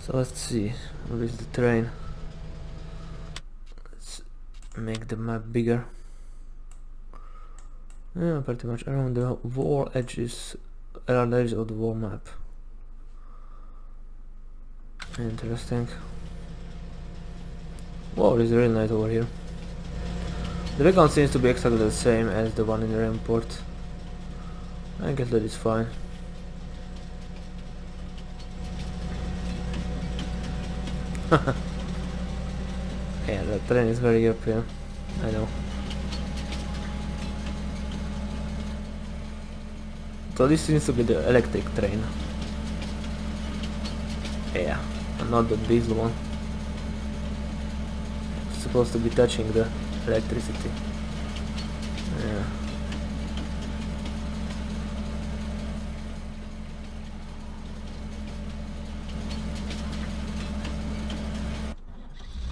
So let's see, where is the train? Let's make the map bigger. Yeah, pretty much around the wall edges, around the edge of the wall map. Interesting. Wow, it's really nice over here. The background seems to be exactly the same as the one in the import. I guess that is fine. Yeah, the train is very up here. I know. So this seems to be the electric train. Yeah, and not the diesel one. It's supposed to be touching the electricity. Yeah.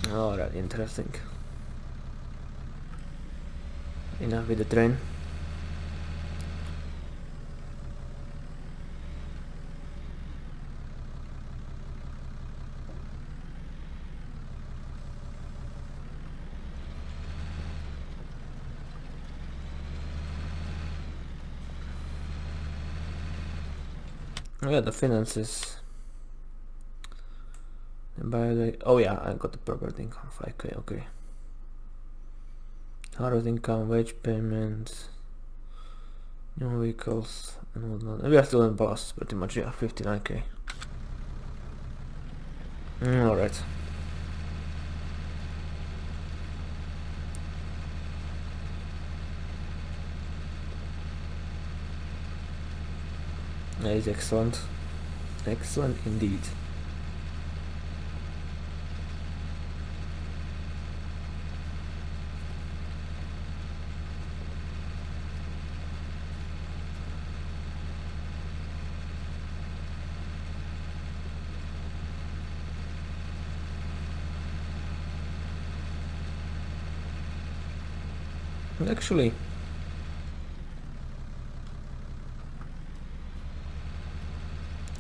Alright, interesting. Enough with the train. Oh yeah, the finances. By the oh yeah, I got the property income 5k. Okay. Household income, wage payments, new vehicles, and whatnot. We are still in balance, pretty much. Yeah, 59k. All right. That is excellent. Excellent indeed. Actually,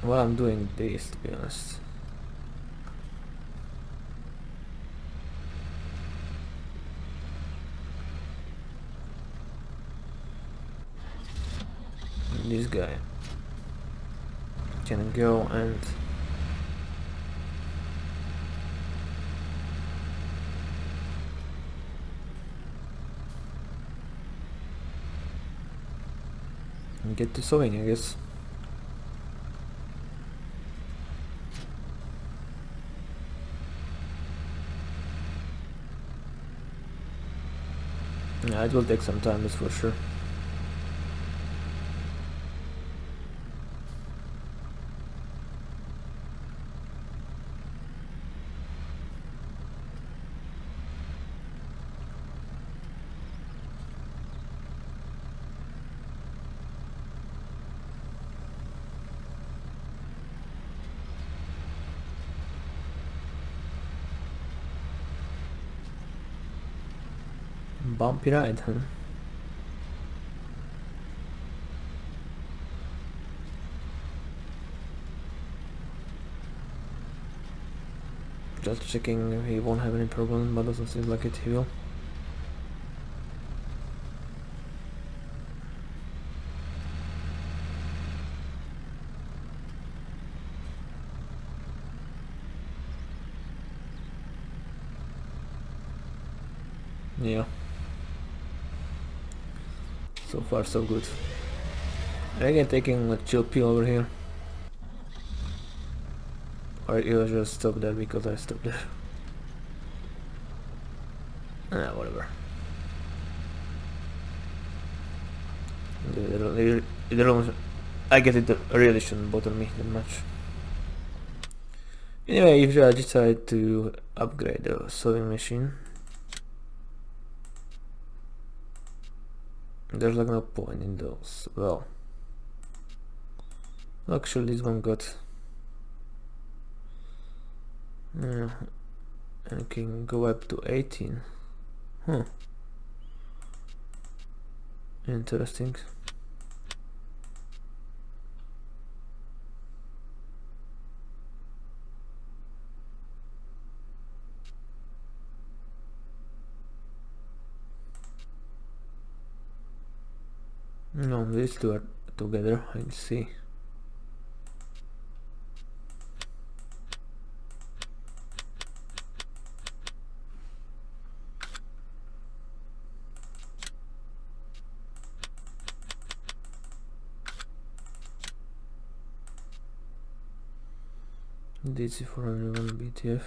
while I'm doing this, to be honest, this guy can go and get to sewing, I guess. Yeah, it will take some time, that's for sure. Bumpy ride, huh? Just checking if he won't have any problem, but doesn't seem like it, he will. Yeah. So far so good. Again, taking a chill pill over here. Or you'll just stop there because I stopped there. Whatever. I get it really shouldn't bother me that much. Anyway, if I decide to upgrade the sewing machine, there's like no point in those. Well, actually this one got and it can go up to 18. Huh. Interesting. No, these two are together, I can see. DC 401 BTF.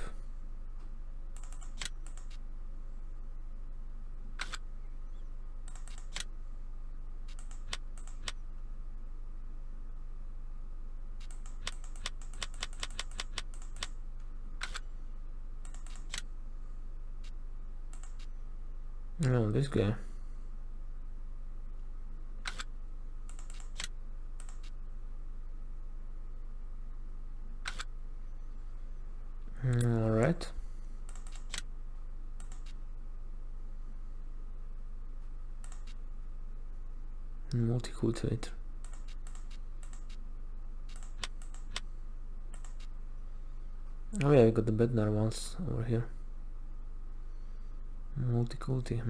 No, this guy. Alright. Multi-cultivator. Oh yeah, we got the bednar ones over here. Multi-culti,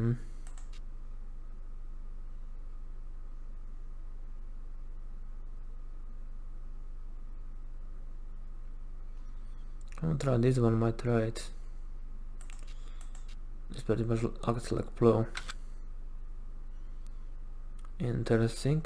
I'll try this one, might try it. This pretty much acts like plow. Interesting.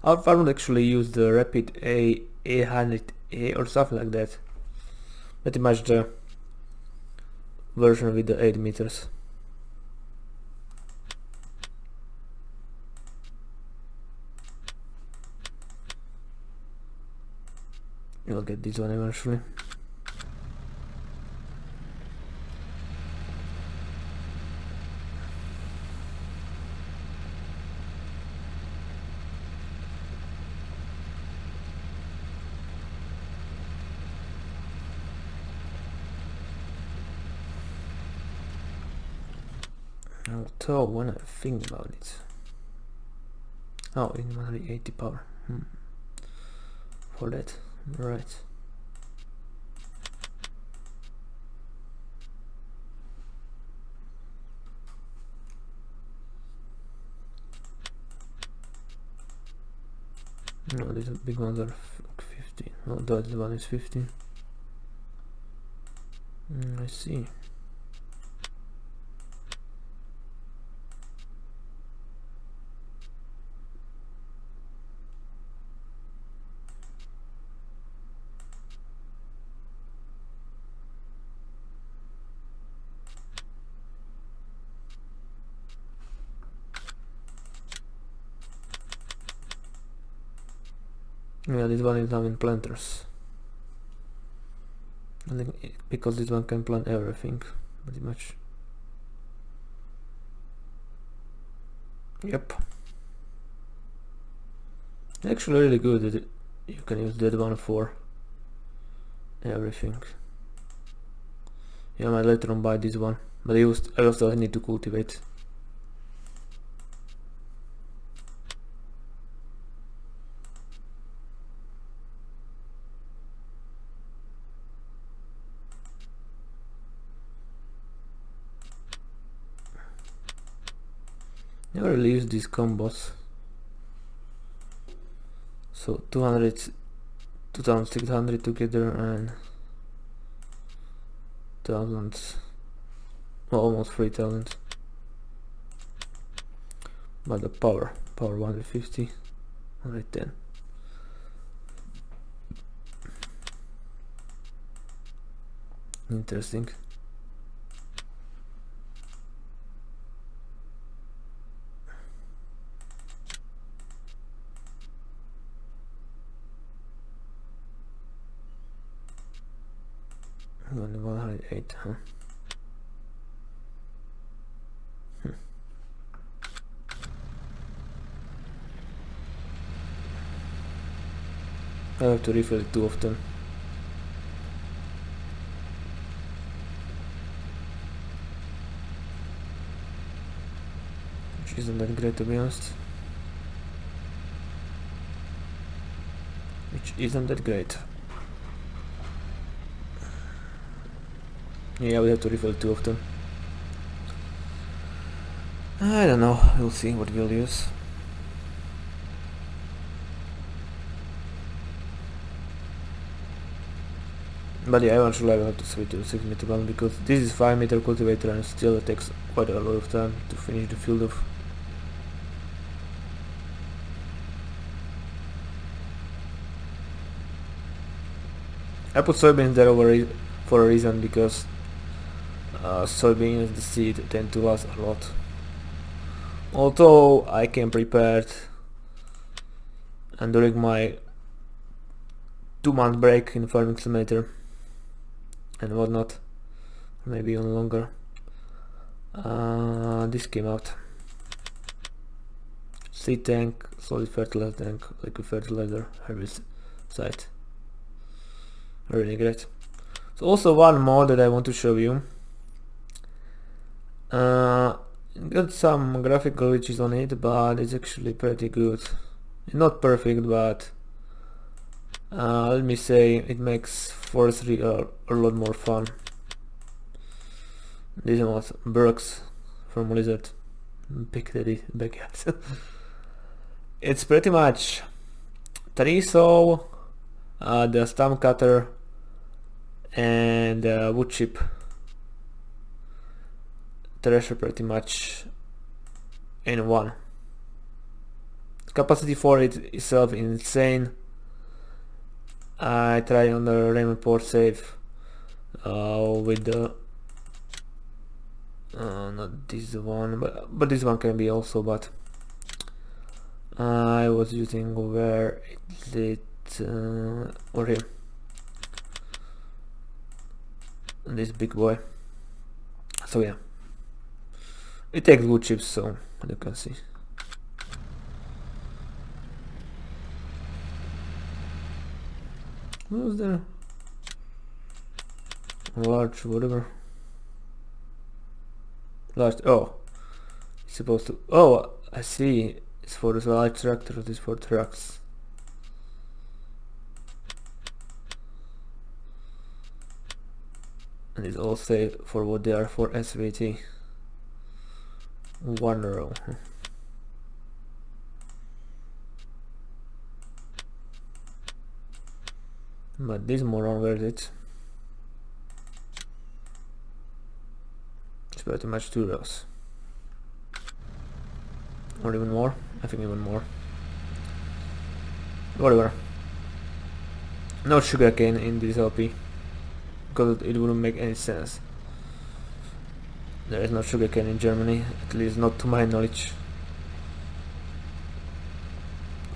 I would actually use the Rapid A100A or something like that. Pretty much the version with the 8 meters. You'll get this one eventually. Although when I think about it, oh, in 180 power. For that, right. No, these big ones are 15. Oh, that one is 15. I see. Yeah, this one is now in planters. I think because this one can plant everything, pretty much. Yep. Actually really good that you can use that one for everything. Yeah, I might later on buy this one, but I also need to cultivate. Never really use these combos. So 200, 2600 together and 1000, well, almost 3000. But the power 150, 110. Interesting. Only 108, huh? I have to refill it too often. Which isn't that great, to be honest. Which isn't that great. Yeah, we have to refill two of them. I don't know, we'll see what we'll use. But yeah, eventually I will have to switch to the 6 meter one because this is 5 meter cultivator and still it takes quite a lot of time to finish the field off. I put soybeans there for a reason because soybeans, the seed, tend to last a lot. Although I can prepare it, and during my 2-month break in farming simulator and whatnot, maybe even longer, this came out. Seed tank, solid fertilizer tank, liquid fertilizer, herbicide. Really great. So also one more that I want to show you. Got some graphical glitches on it, but it's actually pretty good. Not perfect, but let me say it makes forestry a lot more fun. This one was Brooks from Lizard. Big Daddy backyard. It's pretty much tree saw, the stump cutter, and wood chip thresher pretty much in one. Capacity for it itself is insane. I tried on the Raymond Port save with the not this one, but this one can be also, but I was using where is it or here, this big boy. So yeah, it takes wood chips, so you can see. What was there? Large, whatever. Large, oh, it's supposed to, oh, I see, it's for the large tractors, it's for trucks. And it's also for what they are for SVT. 1 row. But this moron, where is it? It's pretty much 2 rows. Or even more. I think even more. Whatever. No sugarcane in this LP. Because it wouldn't make any sense. There is no sugarcane in Germany, at least not to my knowledge.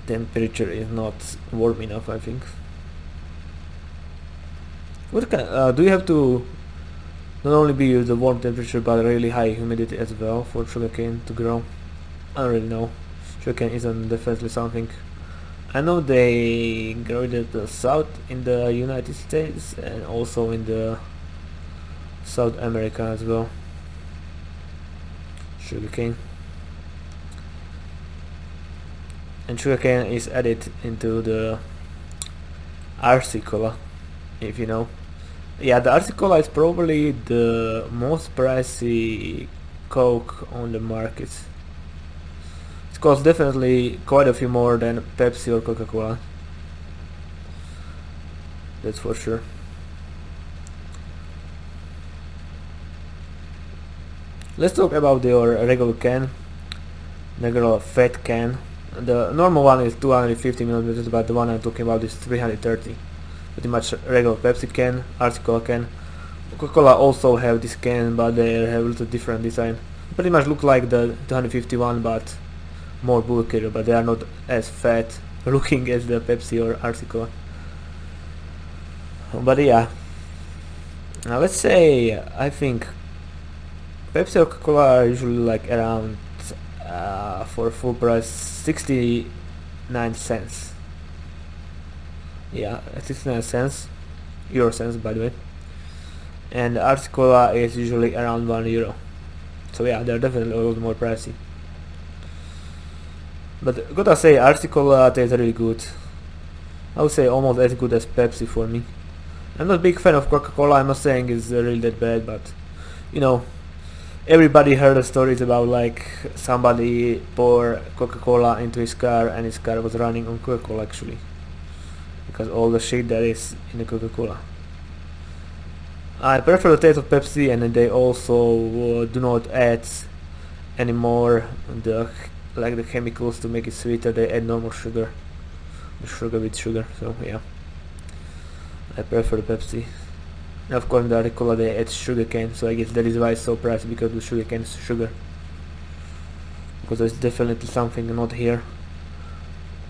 Temperature is not warm enough, I think. What kind? Do you have to not only be the warm temperature but really high humidity as well for sugarcane to grow? I don't really know. Sugarcane isn't definitely something. I know they grow it at the south in the United States and also in the South America as well. Sugarcane. And sugarcane is added into the RC cola, if you know. Yeah, the RC cola is probably the most pricey Coke on the market. It costs definitely quite a few more than Pepsi or Coca-Cola. That's for sure. Let's talk about your regular can, regular fat can. The normal one is 250 milliliters, but the one I'm talking about is 330. Pretty much regular Pepsi can, RC Cola can. Coca-Cola also have this can, but they have a little different design. Pretty much look like the 251, but more bulkier, but they are not as fat looking as the Pepsi or RC Cola. But yeah, now let's say I think Pepsi or Coca-Cola are usually like around for full price 69 cents. Yeah, 69 cents, euro cents by the way. And RC Cola is usually around €1. So yeah, they're definitely a lot more pricey. But gotta say, RC Cola tastes really good. I would say almost as good as Pepsi for me. I'm not a big fan of Coca-Cola, I'm not saying it's really that bad, but you know, everybody heard the stories about like somebody poured Coca-Cola into his car and his car was running on Coca-Cola actually, because all the shit that is in the Coca-Cola. I prefer the taste of Pepsi, and they also do not add anymore the like the chemicals to make it sweeter. They add normal sugar, the sugar with sugar. So yeah, I prefer the Pepsi. And of course, in the cola they add sugar cane, so I guess that is why it's so pricey, because the sugar cane is sugar. Because there's definitely something not here.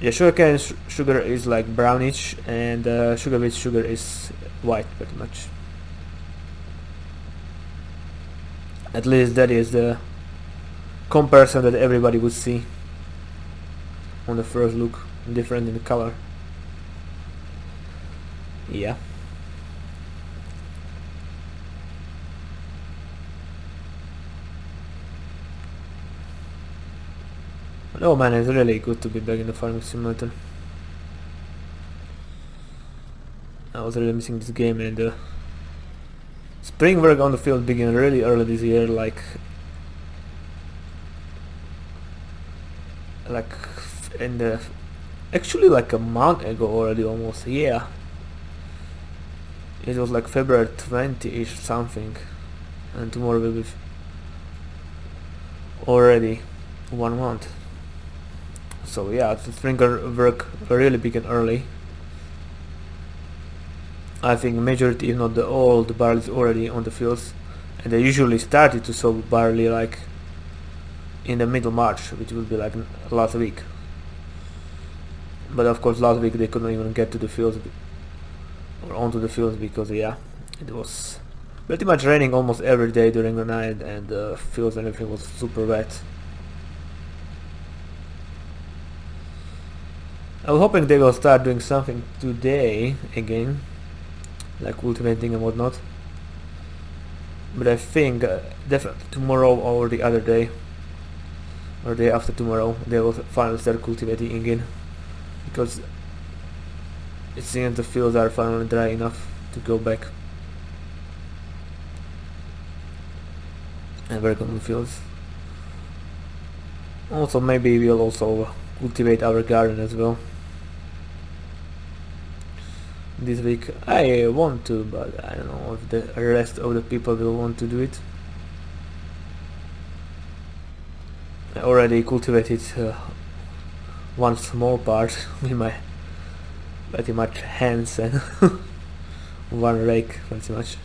Yeah, sugar cane sugar is like brownish, and sugar with sugar is white, pretty much. At least that is the comparison that everybody would see on the first look, different in the color. Yeah. But oh man, it's really good to be back in the farming simulator. I was really missing this game, and the spring work on the field began really early this year, like in the actually like a month ago already, almost. Yeah, it was like February 20-ish something, and tomorrow will be already 1 month. So yeah, the spring work really began early. I think majority, if not the all, the barley is already on the fields, and they usually started to sow barley like in the middle March, which would be like last week. But of course, last week they couldn't even get to the fields or onto the fields, because yeah, it was pretty much raining almost every day during the night, and the fields and everything was super wet. I was hoping they will start doing something today again, like cultivating and whatnot. But I think definitely tomorrow or the other day, or day after tomorrow, they will finally start cultivating again, because it seems the fields are finally dry enough to go back and work on the fields. Also, maybe we'll also cultivate our garden as well this week. I want to, but I don't know if the rest of the people will want to do it. I already cultivated one small part with my pretty much hands and one rake, pretty much,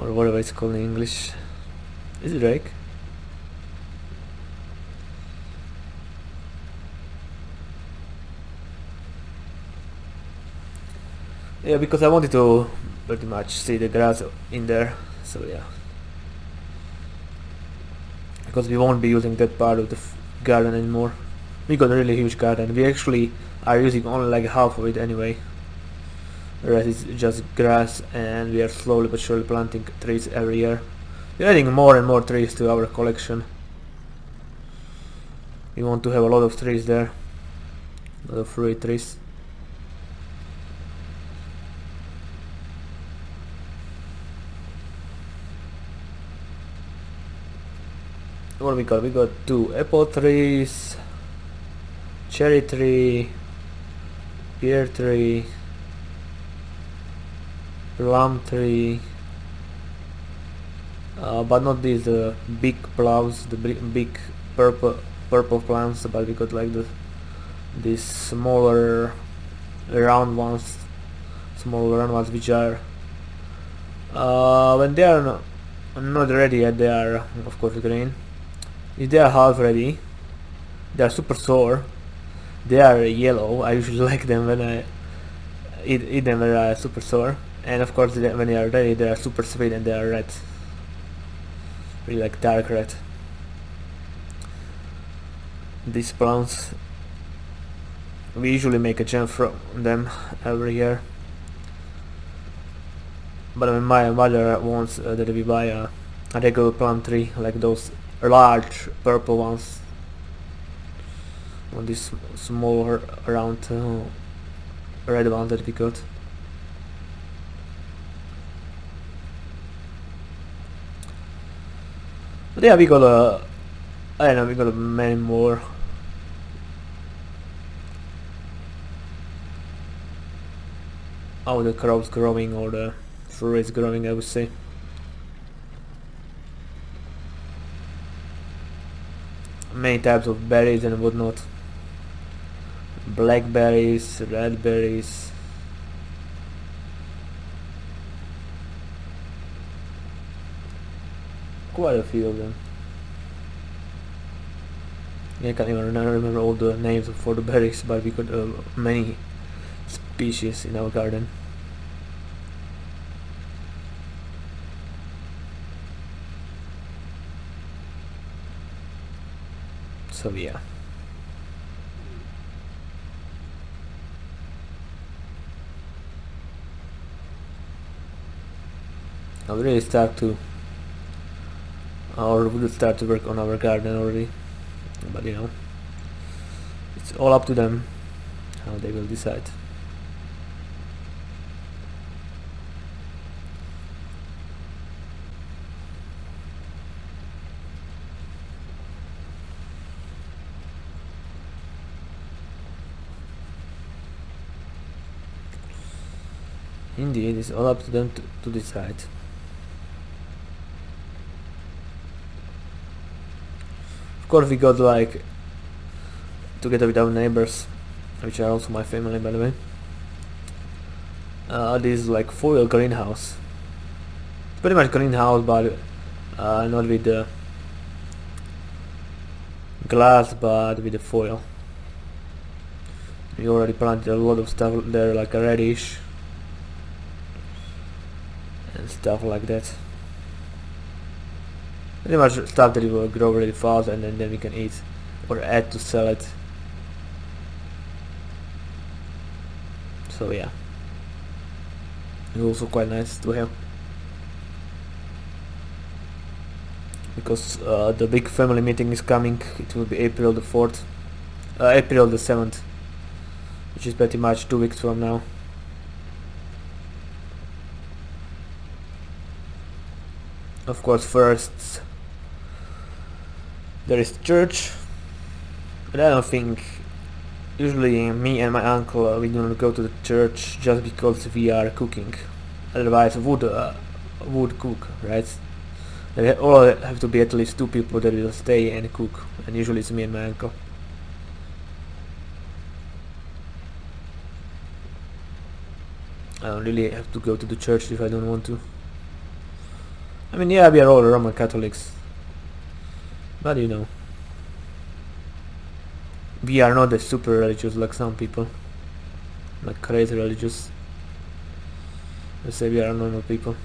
or whatever it's called in English. Is it rake? Yeah, because I wanted to pretty much see the grass in there, so yeah. Because we won't be using that part of the garden anymore. We got a really huge garden. We actually are using only like half of it anyway. The rest is just grass, and we are slowly but surely planting trees every year. We're adding more and more trees to our collection. We want to have a lot of trees there. A lot of fruit trees. What we got? We got 2 apple trees, cherry tree, pear tree, plum tree, but not these big plums, the big purple plants, but we got like these smaller round ones, which are when they are not ready yet, they are of course green. If they are half ready, they are super sour. They are yellow. I usually like them when I eat them when they are super sour. And of course, when they are ready, they are super sweet and they are red. Really like dark red. These plums, we usually make a jam from them every year. But when my mother wants that we buy a regular plum tree, like those large purple ones, on these smaller round red ones that we got. But yeah, we got I don't know, we got many more. Oh, the crowd's growing, or the fur is growing, I would say. Many types of berries and whatnot. Blackberries, red berries. Quite a few of them. I can't even remember all the names for the berries, but we got many species in our garden. So yeah. I'll really start to, or would start to work on our garden already, but you know, it's all up to them how they will decide. Indeed, it's all up to them to decide. Of course, we got like, together with our neighbors, which are also my family by the way, this like foil greenhouse. It's pretty much greenhouse, but not with the glass, but with the foil. We already planted a lot of stuff there, like a radish and stuff like that. Pretty much stuff that will grow really fast, and then we can eat or add to salad. So yeah, it's also quite nice to have, because the big family meeting is coming. It will be April the 4th, April the 7th, which is pretty much 2 weeks from now. Of course, first there is church, but I don't think, usually me and my uncle, we do not go to the church just because we are cooking. Otherwise would cook, right? There all have to be at least 2 people that will stay and cook, and usually it's me and my uncle. I don't really have to go to the church if I don't want to. I mean, yeah, we are all Roman Catholics, but you know, we are not as super religious like some people, like crazy religious. Let's say we are normal people.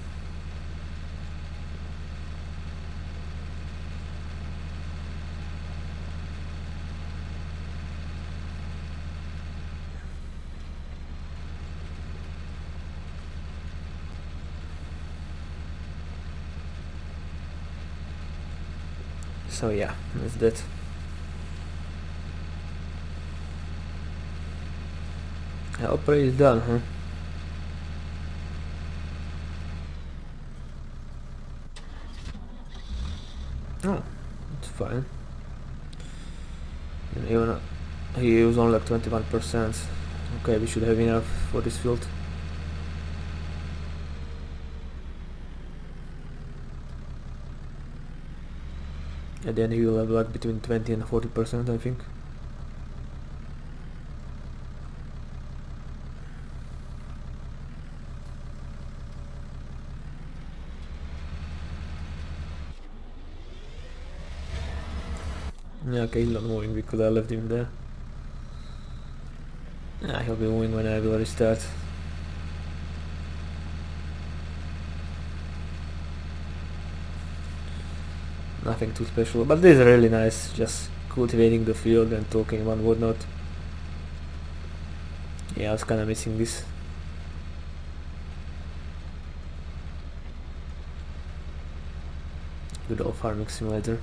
So yeah, that's that. Opera is done, huh? Oh, it's fine. And even he used only like 21%. Okay, we should have enough for this field. And then he will have like between 20 and 40%, I think. Yeah, okay, he's not moving because I left him there. Yeah, he'll be moving when I will restart. Nothing too special, but this is really nice, just cultivating the field and talking about whatnot. Yeah, I was kinda missing this. Good old farming simulator.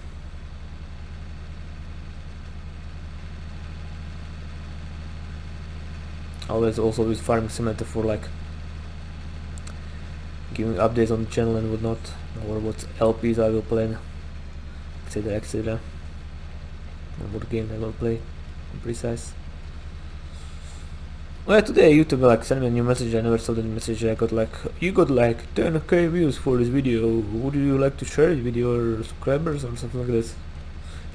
Always also use farming simulator for like giving updates on the channel and whatnot, or what LPs I will plan etc. What game I will play, precise. Well, today YouTube like sent me a new message. I never saw the message. I got like, you got like 10k views for this video. Would you like to share it with your subscribers or something like this?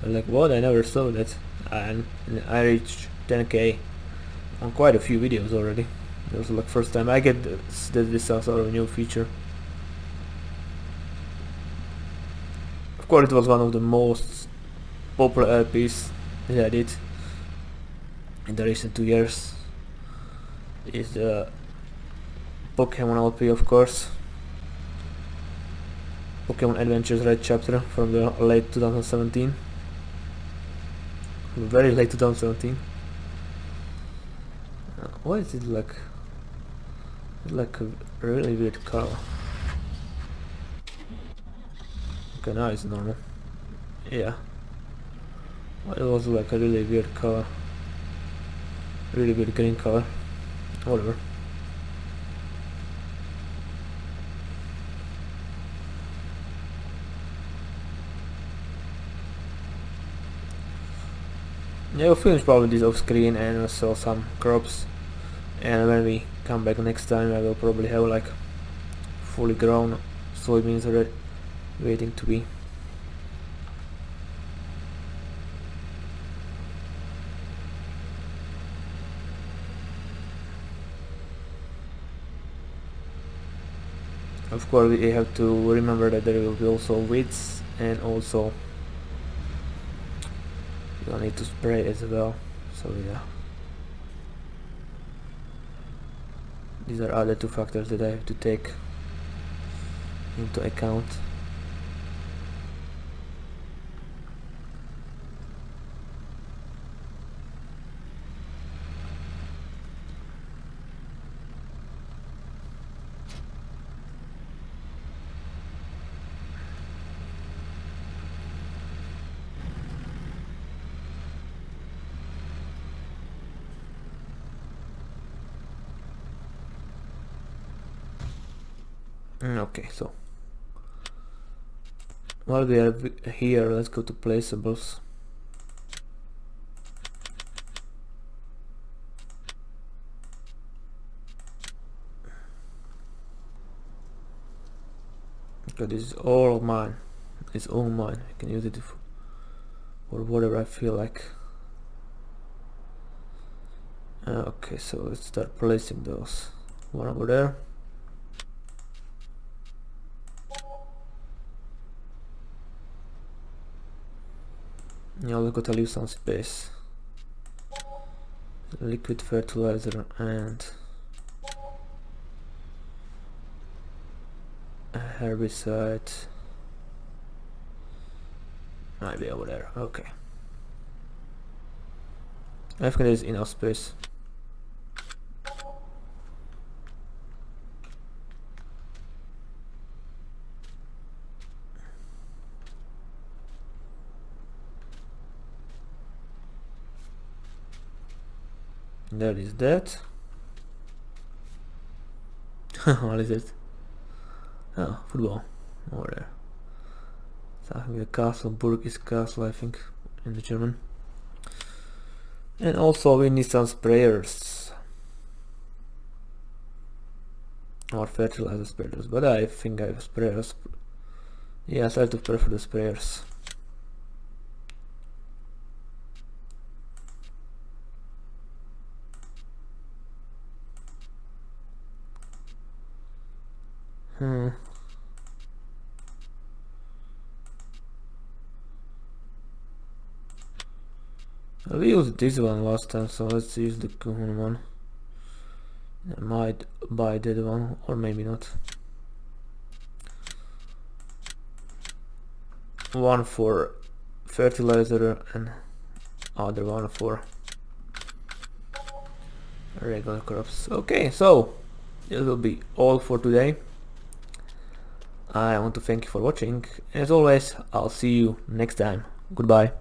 I'm like, what? I never saw that. And I reached 10k on quite a few videos already. It was like first time I get this sort of new feature. Of course, it was one of the most popular LPs that I did in the recent 2 years. Is the Pokemon LP, of course. Pokemon Adventures Red Chapter from the late 2017. Very late 2017. Why is it like... It's like a really weird color. Okay, now it's normal. Yeah. Well, it was like a really weird color. Really weird green color. Whatever. Yeah, we'll finish probably this off screen and we'll sell some crops. And when we come back next time, I will probably have like fully grown soybeans already waiting to be. Of course, we have to remember that there will be also weeds, and also you'll need to spray as well. So yeah, these are other two factors that I have to take into account. Okay, so while we are here, let's go to placeables. Because this is all mine. It's all mine. I can use it for whatever I feel like. Okay, so let's start placing those. One over there. Now we've got to leave some space. Liquid fertilizer and a herbicide. Might be over there. Okay. I think there's enough space. There is that. What is it? Oh, football. Over there. Something like a castle. Burg is castle, I think, in the German. And also we need some sprayers. Or fertilizer sprayers, but I think I have sprayers. Yes, I do prefer the sprayers. We used this one last time, so let's use the common one. I might buy that one, or maybe not. One for fertilizer and other one for regular crops. Okay, so this will be all for today. I want to thank you for watching. As always, I'll see you next time. Goodbye.